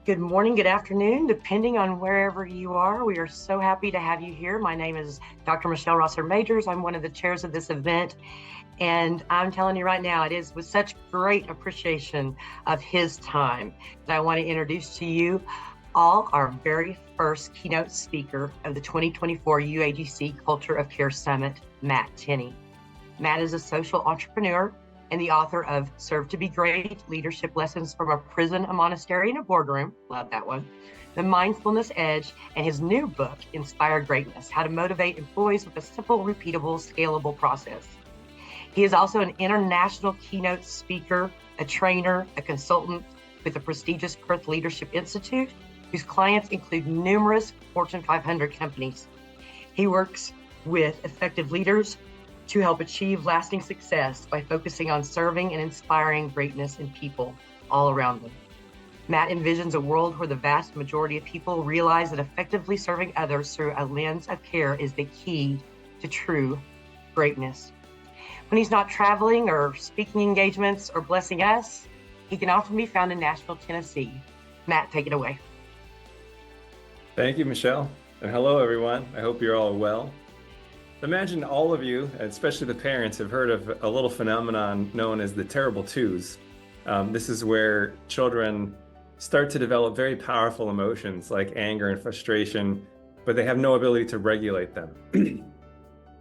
Good morning, good afternoon, depending on wherever you are. We are so happy to have you here. My name is Dr. Michelle Rosser-Majors. I'm one of the chairs of this event. And I'm telling you right now, it is with such great appreciation of his time that I want to introduce to you all our very first keynote speaker of the 2024 UAGC Culture of Care Summit, Matt Tenney. Matt is a social entrepreneur and the author of Serve to Be Great, Leadership Lessons from a Prison, a Monastery, and a Boardroom. Love that one. The Mindfulness Edge, and his new book, Inspire Greatness, How to Motivate Employees with a Simple, Repeatable, Scalable Process. He is also an international keynote speaker, a trainer, a consultant with the prestigious Perth Leadership Institute, whose clients include numerous Fortune 500 companies. He works with effective leaders to help achieve lasting success by focusing on serving and inspiring greatness in people all around them. Matt envisions a world where the vast majority of people realize that effectively serving others through a lens of care is the key to true greatness. When he's not traveling or speaking engagements or blessing us, he can often be found in Nashville, Tennessee. Matt, take it away. Thank you, Michelle. And hello, everyone. I hope you're all well. Imagine all of you, especially the parents, have heard of a little phenomenon known as the terrible twos. This is where children start to develop very powerful emotions like anger and frustration, but they have no ability to regulate them.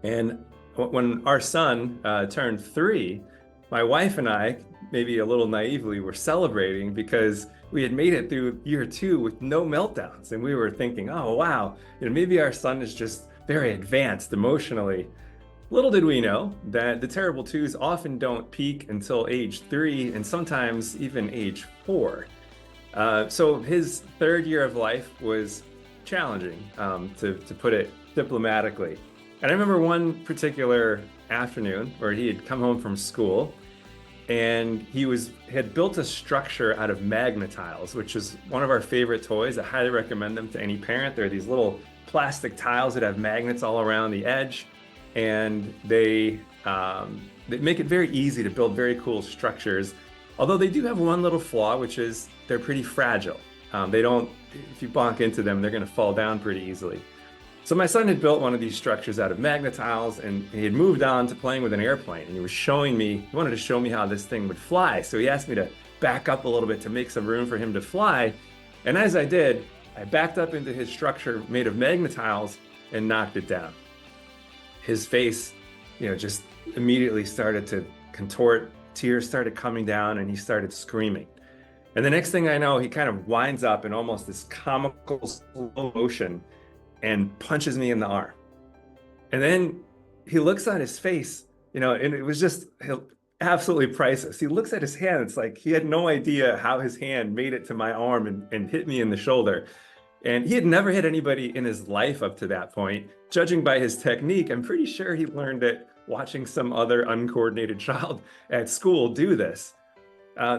And when our son turned 3, my wife and I, maybe a little naively, were celebrating because we had made it through year 2 with no meltdowns. And we were thinking, oh, wow, maybe our son is just very advanced emotionally. Little did we know that the terrible twos often don't peak until age 3 and sometimes even age 4. So his 3rd year of life was challenging, to put it diplomatically. And I remember one particular afternoon where he had come home from school and he had built a structure out of magnet tiles, which is one of our favorite toys. I highly recommend them to any parent. They're these little plastic tiles that have magnets all around the edge, and they make it very easy to build very cool structures. Although they do have one little flaw, which is they're pretty fragile. If you bonk into them, they're going to fall down pretty easily. So my son had built one of these structures out of magnet tiles, and he had moved on to playing with an airplane, and he wanted to show me how this thing would fly. So he asked me to back up a little bit to make some room for him to fly. And as I did, I backed up into his structure made of magnet tiles and knocked it down. His face, just immediately started to contort. Tears started coming down and he started screaming. And the next thing I know, he kind of winds up in almost this comical slow motion and punches me in the arm. And then he looks at his face, and it was just absolutely priceless. He looks at his hand. It's like he had no idea how his hand made it to my arm and hit me in the shoulder. And he had never hit anybody in his life up to that point. Judging by his technique, I'm pretty sure he learned it watching some other uncoordinated child at school do this.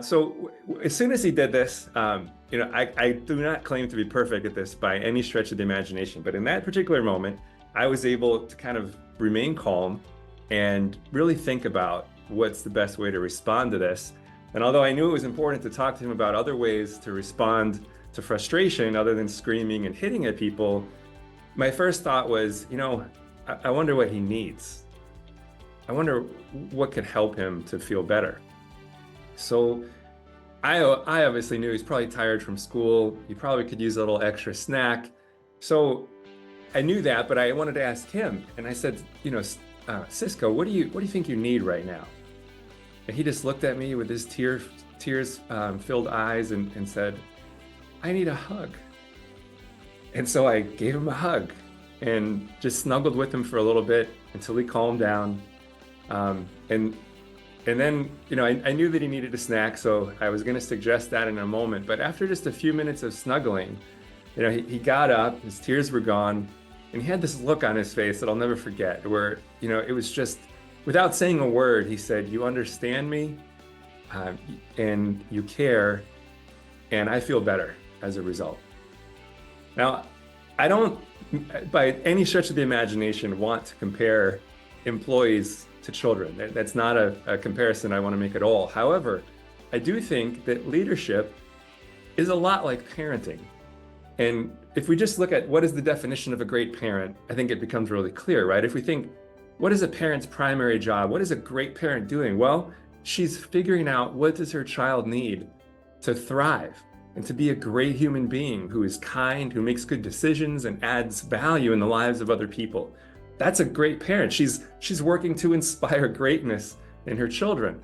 So as soon as he did this, I do not claim to be perfect at this by any stretch of the imagination. But in that particular moment, I was able to kind of remain calm and really think about what's the best way to respond to this. And although I knew it was important to talk to him about other ways to respond to frustration other than screaming and hitting at people, my first thought was, I wonder what he needs. I wonder what could help him to feel better. So I obviously knew he's probably tired from school. He probably could use a little extra snack. So I knew that, but I wanted to ask him. And I said, Cisco, what do you think you need right now? And he just looked at me with his tears filled eyes and said, I need a hug. And so I gave him a hug and just snuggled with him for a little bit until he calmed down. And then, I knew that he needed a snack, so I was going to suggest that in a moment. But after just a few minutes of snuggling, he got up, his tears were gone, and he had this look on his face that I'll never forget, where, it was just, without saying a word, he said, you understand me, and you care, and I feel better as a result. Now, I don't, by any stretch of the imagination, want to compare employees to children. That's not a comparison I want to make at all. However, I do think that leadership is a lot like parenting. And if we just look at what is the definition of a great parent, I think it becomes really clear, right? If we think, what is a parent's primary job? What is a great parent doing? Well, she's figuring out what does her child need to thrive and to be a great human being who is kind, who makes good decisions and adds value in the lives of other people. That's a great parent. She's working to inspire greatness in her children.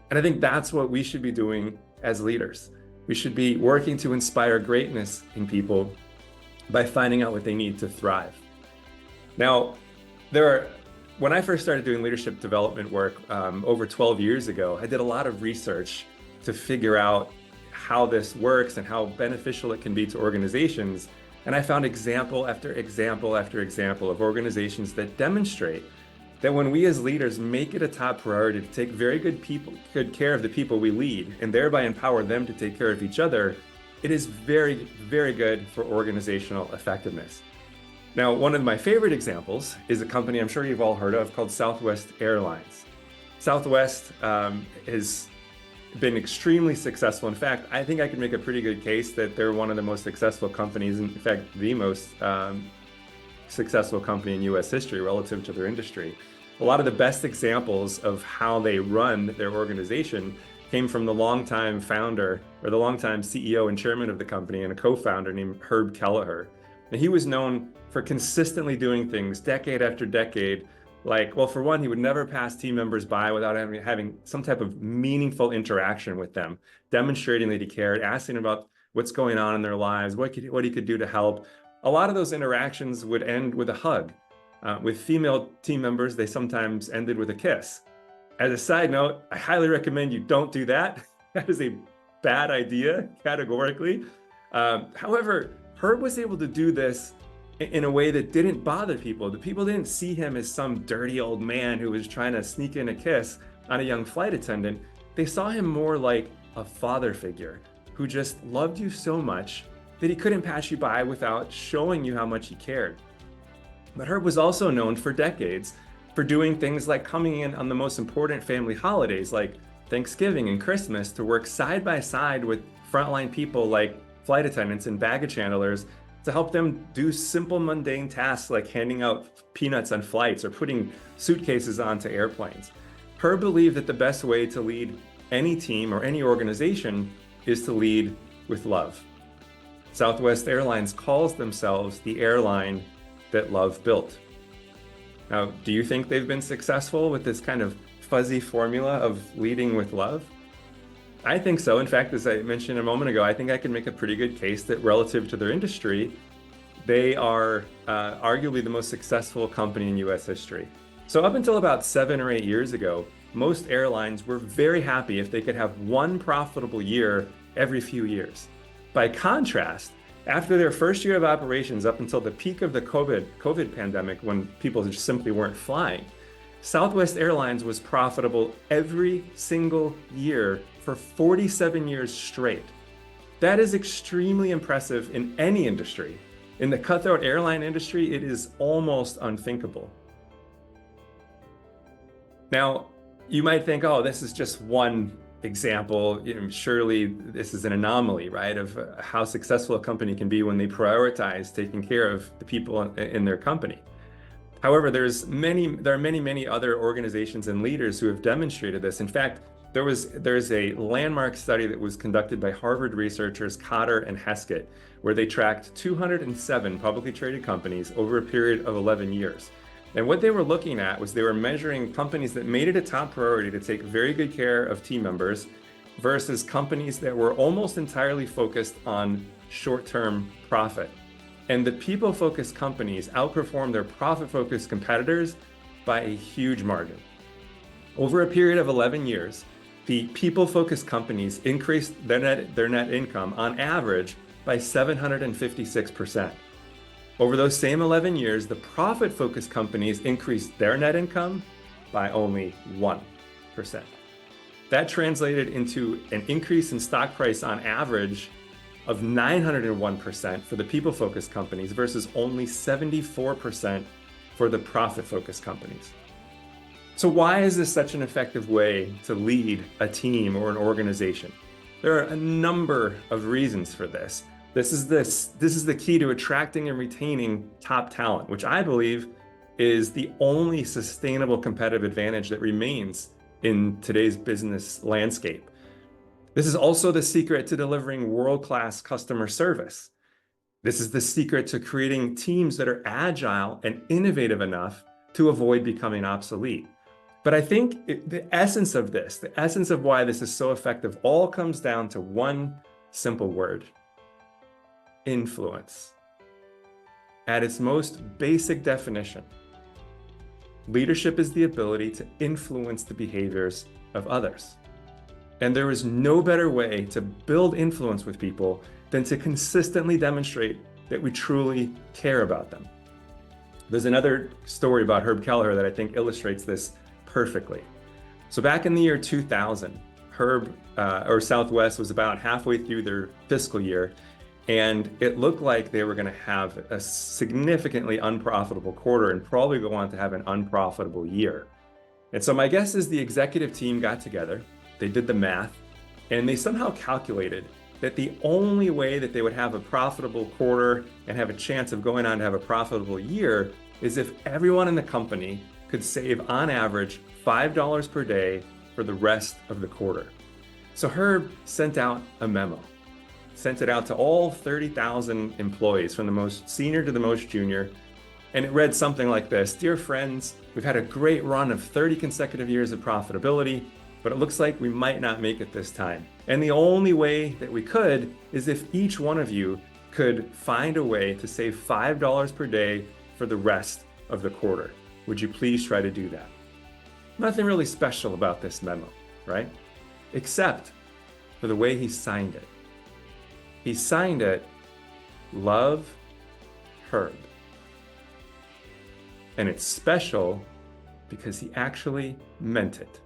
And I think that's what we should be doing as leaders. We should be working to inspire greatness in people by finding out what they need to thrive. Now, when I first started doing leadership development work over 12 years ago, I did a lot of research to figure out how this works and how beneficial it can be to organizations. And I found example after example after example of organizations that demonstrate that when we as leaders make it a top priority to take very good care of the people we lead and thereby empower them to take care of each other, it is very, very good for organizational effectiveness. Now, one of my favorite examples is a company I'm sure you've all heard of called Southwest Airlines. Southwest has been extremely successful. In fact, I think I can make a pretty good case that they're one of the most successful companies, in fact, the most successful company in US history relative to their industry. A lot of the best examples of how they run their organization came from the longtime founder or the longtime CEO and chairman of the company and a co-founder named Herb Kelleher. And he was known for consistently doing things decade after decade. Like, well, for one, he would never pass team members by without having some type of meaningful interaction with them, demonstrating that he cared, asking about what's going on in their lives, what he could do to help. A lot of those interactions would end with a hug. With female team members, they sometimes ended with a kiss. As a side note, I highly recommend you don't do that. That is a bad idea, categorically. However, Herb was able to do this in a way that didn't bother people. The people didn't see him as some dirty old man who was trying to sneak in a kiss on a young flight attendant. They saw him more like a father figure who just loved you so much that he couldn't pass you by without showing you how much he cared. But Herb was also known for decades for doing things like coming in on the most important family holidays like Thanksgiving and Christmas to work side by side with frontline people like flight attendants and baggage handlers to help them do simple, mundane tasks like handing out peanuts on flights or putting suitcases onto airplanes. Herb believed that the best way to lead any team or any organization is to lead with love. Southwest Airlines calls themselves the airline that love built. Now, do you think they've been successful with this kind of fuzzy formula of leading with love? I think so. In fact, as I mentioned a moment ago, I think I can make a pretty good case that relative to their industry, they are arguably the most successful company in US history. So up until about 7 or 8 years ago, most airlines were very happy if they could have one profitable year every few years. By contrast, after their first year of operations up until the peak of the COVID pandemic, when people just simply weren't flying, Southwest Airlines was profitable every single year for 47 years straight. That is extremely impressive in any industry. In the cutthroat airline industry, it is almost unthinkable. Now, you might think, oh, this is just one example. Surely this is an anomaly, right, of how successful a company can be when they prioritize taking care of the people in their company. However, there are many other organizations and leaders who have demonstrated this. In fact, there's a landmark study that was conducted by Harvard researchers Cotter and Heskett, where they tracked 207 publicly traded companies over a period of 11 years. And what they were looking at was they were measuring companies that made it a top priority to take very good care of team members versus companies that were almost entirely focused on short-term profit. And the people-focused companies outperformed their profit-focused competitors by a huge margin. Over a period of 11 years, the people-focused companies increased their net income on average by 756%. Over those same 11 years, the profit-focused companies increased their net income by only 1%. That translated into an increase in stock price on average of 901% for the people-focused companies versus only 74% for the profit-focused companies. So why is this such an effective way to lead a team or an organization? There are a number of reasons for this. This is the key to attracting and retaining top talent, which I believe is the only sustainable competitive advantage that remains in today's business landscape. This is also the secret to delivering world-class customer service. This is the secret to creating teams that are agile and innovative enough to avoid becoming obsolete. But I think the essence of this, the essence of why this is so effective, all comes down to one simple word: influence. At its most basic definition, leadership is the ability to influence the behaviors of others. And there is no better way to build influence with people than to consistently demonstrate that we truly care about them. There's another story about Herb Kelleher that I think illustrates this perfectly. So back in the year 2000, Southwest was about halfway through their fiscal year, and it looked like they were going to have a significantly unprofitable quarter and probably go on to have an unprofitable year. And so my guess is the executive team got together, they did the math, and they somehow calculated that the only way that they would have a profitable quarter and have a chance of going on to have a profitable year is if everyone in the company could save on average $5 per day for the rest of the quarter. So Herb sent out a memo, sent it out to all 30,000 employees from the most senior to the most junior. And it read something like this: "Dear friends, we've had a great run of 30 consecutive years of profitability, but it looks like we might not make it this time. And the only way that we could is if each one of you could find a way to save $5 per day for the rest of the quarter. Would you please try to do that?" Nothing really special about this memo, right? Except for the way he signed it. He signed it, "Love, Herb." And it's special because he actually meant it.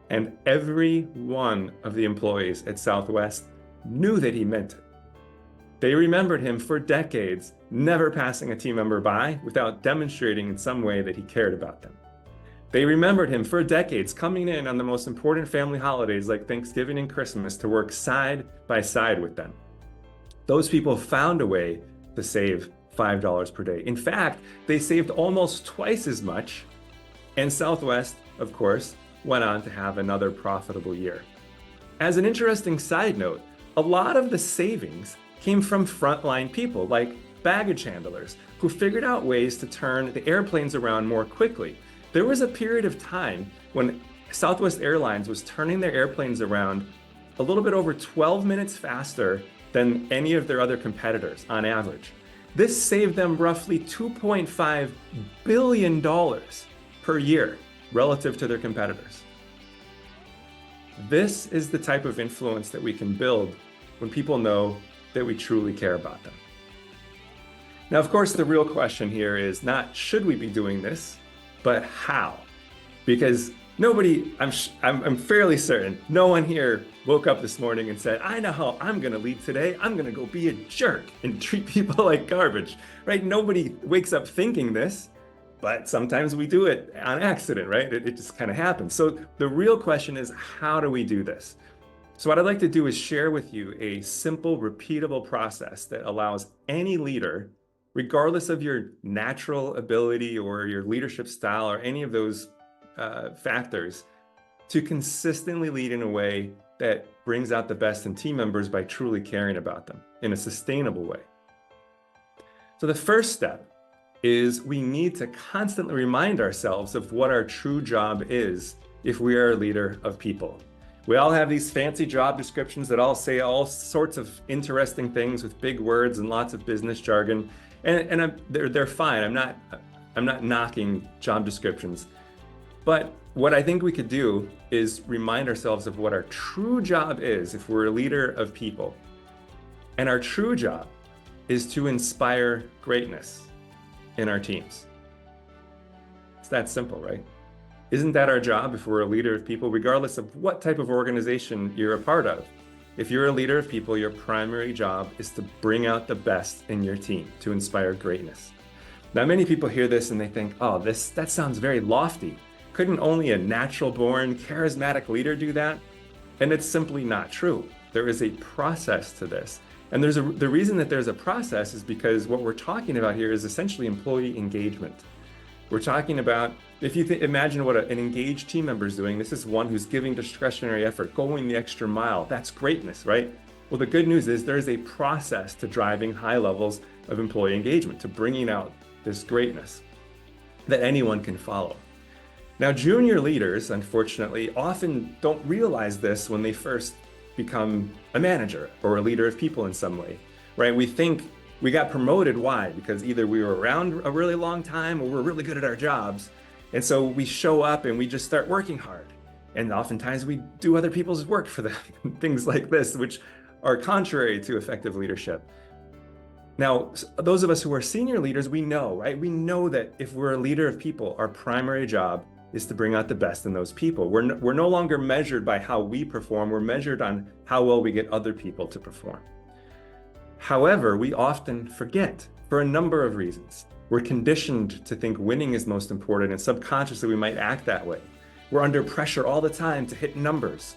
And every one of the employees at Southwest knew that he meant it. They remembered him for decades, never passing a team member by without demonstrating in some way that he cared about them. They remembered him for decades, coming in on the most important family holidays like Thanksgiving and Christmas to work side by side with them. Those people found a way to save $5 per day. In fact, they saved almost twice as much, and Southwest, of course, went on to have another profitable year. As an interesting side note, a lot of the savings came from frontline people like baggage handlers who figured out ways to turn the airplanes around more quickly. There was a period of time when Southwest Airlines was turning their airplanes around a little bit over 12 minutes faster than any of their other competitors on average. This saved them roughly $2.5 billion per year relative to their competitors. This is the type of influence that we can build when people know that we truly care about them. Now, of course, the real question here is not should we be doing this, but how? Because I'm fairly certain, no one here woke up this morning and said, "I know how I'm going to lead today. I'm going to go be a jerk and treat people like garbage," right? Nobody wakes up thinking this. But sometimes we do it on accident, right? It just kind of happens. So the real question is, how do we do this? So what I'd like to do is share with you a simple, repeatable process that allows any leader, regardless of your natural ability or your leadership style or any of those factors, to consistently lead in a way that brings out the best in team members by truly caring about them in a sustainable way. So the first step is we need to constantly remind ourselves of what our true job is if we are a leader of people. We all have these fancy job descriptions that all say all sorts of interesting things with big words and lots of business jargon, and they're fine. I'm not knocking job descriptions, but what I think we could do is remind ourselves of what our true job is if we're a leader of people. And our true job is to inspire greatness in our teams. It's that simple, right? Isn't that our job if we're a leader of people, regardless of what type of organization you're a part of? If you're a leader of people, your primary job is to bring out the best in your team, to inspire greatness. Now, many people hear this and they think, oh, that sounds very lofty. Couldn't only a natural born, charismatic leader do that? And it's simply not true. There is a process to this. And the reason that there's a process is because what we're talking about here is essentially employee engagement. We're talking about, if you imagine what an engaged team member is doing, this is one who's giving discretionary effort, going the extra mile. That's greatness, right? Well, the good news is there's a process to driving high levels of employee engagement, to bringing out this greatness that anyone can follow. Now, junior leaders, unfortunately, often don't realize this when they first become a manager or a leader of people in some way, right? We think we got promoted. Why? Because either we were around a really long time or we're really good at our jobs. And so we show up and we just start working hard. And oftentimes we do other people's work for them, things like this, which are contrary to effective leadership. Now, those of us who are senior leaders, we know, right? We know that if we're a leader of people, our primary job is to bring out the best in those people. We're no longer measured by how we perform. We're measured on how well we get other people to perform. However, we often forget for a number of reasons. We're conditioned to think winning is most important, and subconsciously we might act that way. We're under pressure all the time to hit numbers.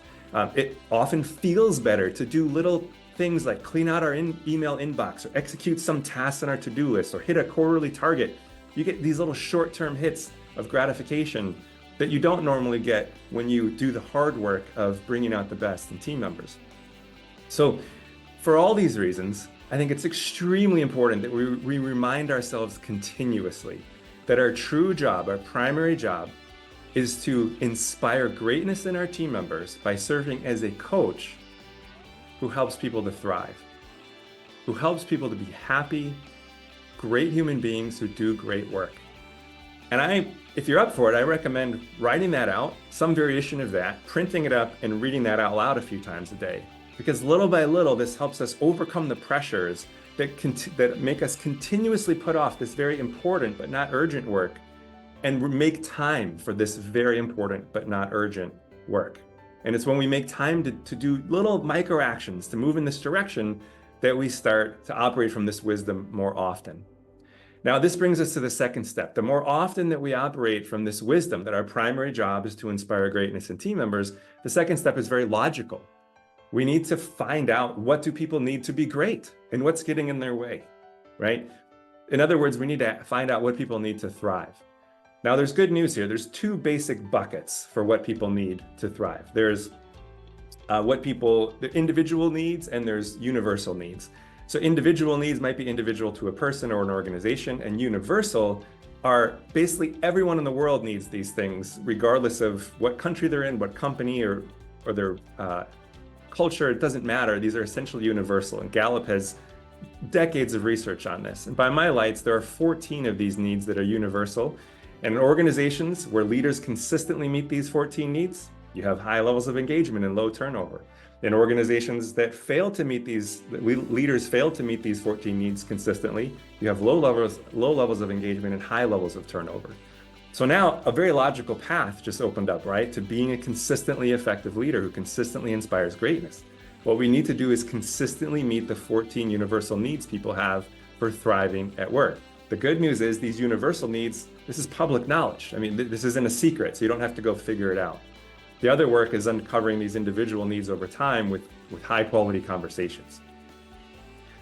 It often feels better to do little things like clean out our email inbox or execute some tasks on our to-do list or hit a quarterly target. You get these little short-term hits of gratification that you don't normally get when you do the hard work of bringing out the best in team members. So for all these reasons, I think it's extremely important that we remind ourselves continuously that our true job, our primary job, is to inspire greatness in our team members by serving as a coach who helps people to thrive, who helps people to be happy, great human beings who do great work. And if you're up for it, I recommend writing that out, some variation of that, printing it up and reading that out loud a few times a day. Because little by little, this helps us overcome the pressures that make us continuously put off this very important but not urgent work and make time for this very important but not urgent work. And it's when we make time to do little micro actions to move in this direction that we start to operate from this wisdom more often. Now, this brings us to the second step. The more often that we operate from this wisdom, that our primary job is to inspire greatness in team members, the second step is very logical. We need to find out, what do people need to be great and what's getting in their way, right? In other words, we need to find out what people need to thrive. Now, there's good news here. There's two basic buckets for what people need to thrive. There's the individual needs, and there's universal needs. So individual needs might be individual to a person or an organization, and universal are basically everyone in the world needs these things, regardless of what country they're in, what company or their culture. It doesn't matter. These are essentially universal. And Gallup has decades of research on this. And by my lights, there are 14 of these needs that are universal. And in organizations where leaders consistently meet these 14 needs, you have high levels of engagement and low turnover. In organizations that leaders fail to meet these 14 needs consistently, you have low levels of engagement and high levels of turnover. So now a very logical path just opened up, right, to being a consistently effective leader who consistently inspires greatness. What we need to do is consistently meet the 14 universal needs people have for thriving at work. The good news is these universal needs, this is public knowledge. I mean, this isn't a secret, so you don't have to go figure it out. The other work is uncovering these individual needs over time with high quality conversations.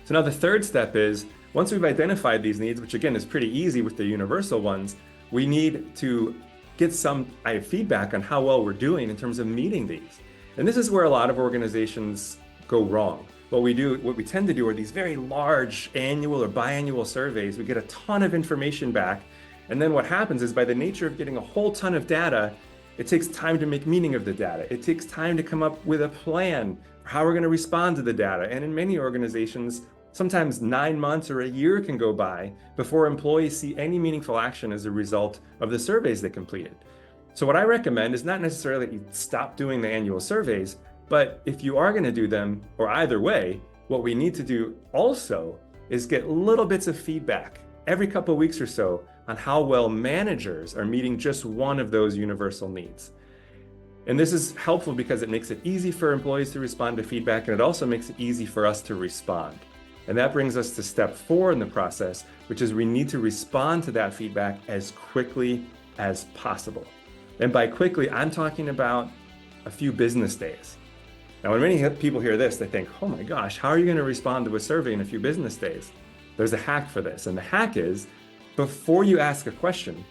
So now the third step is, once we've identified these needs, which again is pretty easy with the universal ones, we need to get some feedback on how well we're doing in terms of meeting these. And this is where a lot of organizations go wrong. What we tend to do are these very large annual or biannual surveys. We get a ton of information back. And then what happens is, by the nature of getting a whole ton of data, it takes time to make meaning of the data. It takes time to come up with a plan for how we're going to respond to the data. And in many organizations, sometimes 9 months or a year can go by before employees see any meaningful action as a result of the surveys they completed. So what I recommend is not necessarily that you stop doing the annual surveys, but if you are going to do them, or either way, what we need to do also is get little bits of feedback every couple of weeks or so on how well managers are meeting just one of those universal needs. And this is helpful because it makes it easy for employees to respond to feedback, and it also makes it easy for us to respond. And that brings us to step 4 in the process, which is we need to respond to that feedback as quickly as possible. And by quickly, I'm talking about a few business days. Now, when many people hear this, they think, oh my gosh, how are you going to respond to a survey in a few business days? There's a hack for this. And the hack is, before you ask a question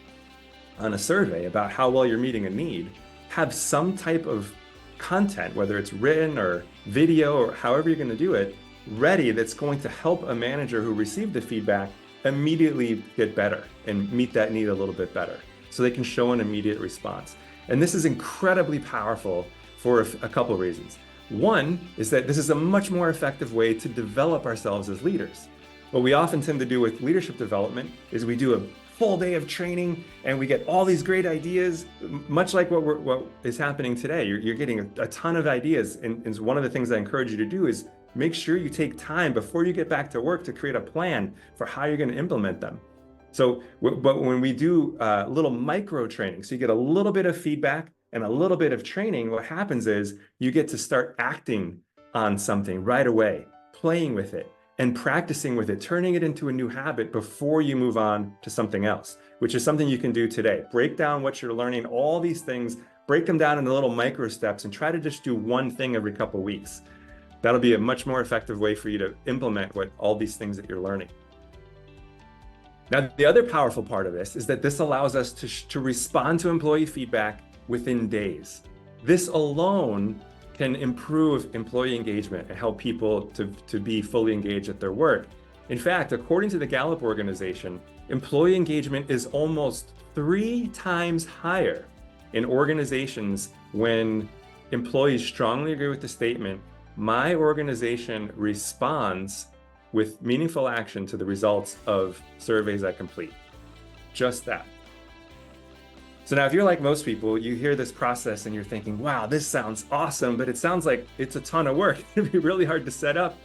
on a survey about how well you're meeting a need, have some type of content, whether it's written or video or however you're going to do it, ready, that's going to help a manager who received the feedback immediately get better and meet that need a little bit better, so they can show an immediate response. And this is incredibly powerful for a couple of reasons. One is that this is a much more effective way to develop ourselves as leaders. What we often tend to do with leadership development is we do a full day of training and we get all these great ideas, much like what is happening today. You're getting a ton of ideas. And one of the things I encourage you to do is make sure you take time before you get back to work to create a plan for how you're going to implement them. So, but when we do little micro training, so you get a little bit of feedback and a little bit of training, what happens is you get to start acting on something right away, playing with it and practicing with it, turning it into a new habit before you move on to something else, which is something you can do today. Break down what you're learning, all these things, break them down into little micro steps and try to just do one thing every couple of weeks. That'll be a much more effective way for you to implement all these things that you're learning. Now, the other powerful part of this is that this allows us to respond to employee feedback within days. This alone can improve employee engagement and help people to be fully engaged at their work. In fact, according to the Gallup organization, employee engagement is almost 3 times higher in organizations when employees strongly agree with the statement, my organization responds with meaningful action to the results of surveys I complete. Just that. So now if you're like most people, you hear this process and you're thinking, wow, this sounds awesome, but it sounds like it's a ton of work. It'd be really hard to set up.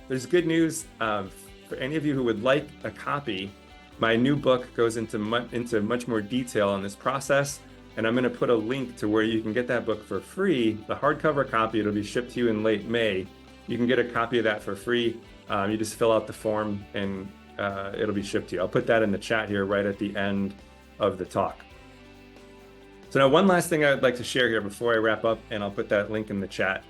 There's good news for any of you who would like a copy. My new book goes into much more detail on this process, and I'm going to put a link to where you can get that book for free. The hardcover copy, it'll be shipped to you in late May. You can get a copy of that for free. You just fill out the form and it'll be shipped to you. I'll put that in the chat here right at the end of the talk. So now one last thing I'd like to share here before I wrap up, and I'll put that link in the chat,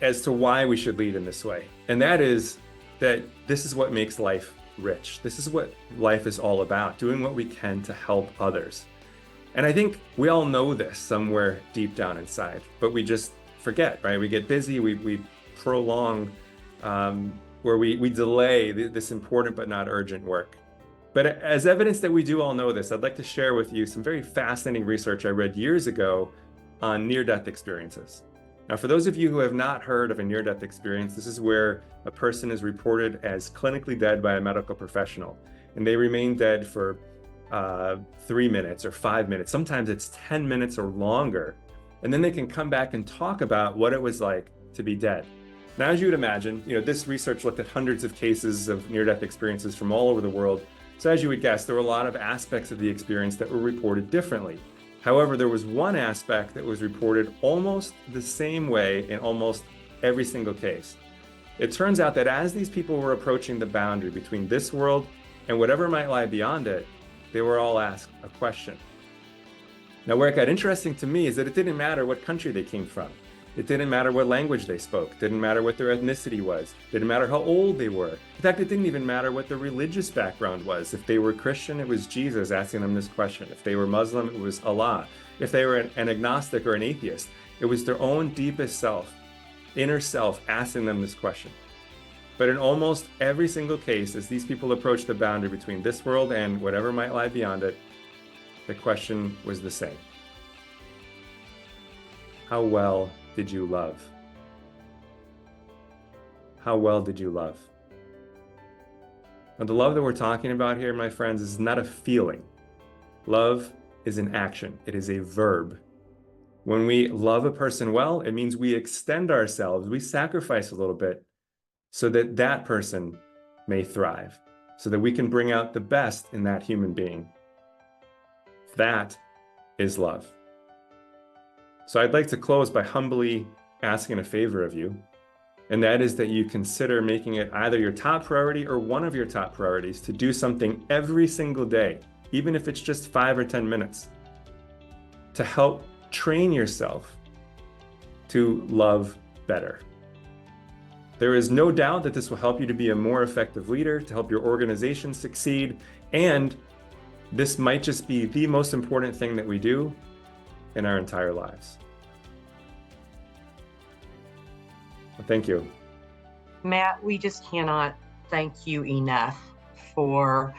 as to why we should lead in this way. And that is that this is what makes life rich. This is what life is all about, doing what we can to help others. And I think we all know this somewhere deep down inside, but we just forget, right? We get busy, we prolong, where we delay this important but not urgent work. But as evidence that we do all know this, I'd like to share with you some very fascinating research I read years ago on near-death experiences. Now, for those of you who have not heard of a near-death experience, this is where a person is reported as clinically dead by a medical professional, and they remain dead for 3 minutes or 5 minutes. Sometimes it's 10 minutes or longer. And then they can come back and talk about what it was like to be dead. Now, as you would imagine, this research looked at hundreds of cases of near-death experiences from all over the world. So as you would guess, there were a lot of aspects of the experience that were reported differently. However, there was one aspect that was reported almost the same way in almost every single case. It turns out that as these people were approaching the boundary between this world and whatever might lie beyond it, they were all asked a question. Now, where it got interesting to me is that it didn't matter what country they came from. It didn't matter what language they spoke. It didn't matter what their ethnicity was. It didn't matter how old they were. In fact, it didn't even matter what their religious background was. If they were Christian, it was Jesus asking them this question. If they were Muslim, it was Allah. If they were an agnostic or an atheist, it was their own deepest self, inner self, asking them this question. But in almost every single case, as these people approached the boundary between this world and whatever might lie beyond it, the question was the same. How well did you love? How well did you love? Now, the love that we're talking about here, my friends, is not a feeling. Love is an action. It is a verb. When we love a person well, it means we extend ourselves, we sacrifice a little bit so that that person may thrive, so that we can bring out the best in that human being. That is love. So I'd like to close by humbly asking a favor of you, and that is that you consider making it either your top priority or one of your top priorities to do something every single day, even if it's just 5 or 10 minutes, to help train yourself to love better. There is no doubt that this will help you to be a more effective leader, to help your organization succeed, and this might just be the most important thing that we do in our entire lives. Thank you. Matt, we just cannot thank you enough for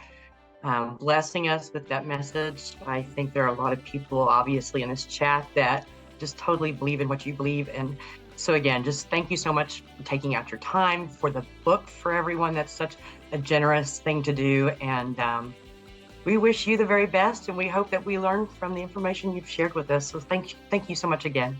blessing us with that message. I think there are a lot of people, obviously, in this chat that just totally believe in what you believe. And so again, just thank you so much for taking out your time for the book for everyone. That's such a generous thing to do. And we wish you the very best, and we hope that we learned from the information you've shared with us. So thank you so much again.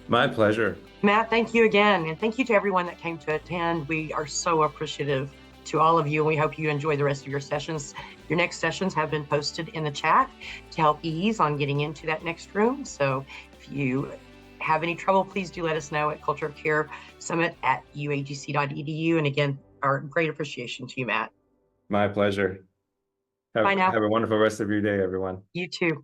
My pleasure. Matt, thank you again. And thank you to everyone that came to attend. We are so appreciative to all of you, and we hope you enjoy the rest of your sessions. Your next sessions have been posted in the chat to help ease on getting into that next room. So if you have any trouble, please do let us know at Culture of Care Summit at uagc.edu. And again, our great appreciation to you, Matt. My pleasure. Bye now. Have a wonderful rest of your day, everyone. You too.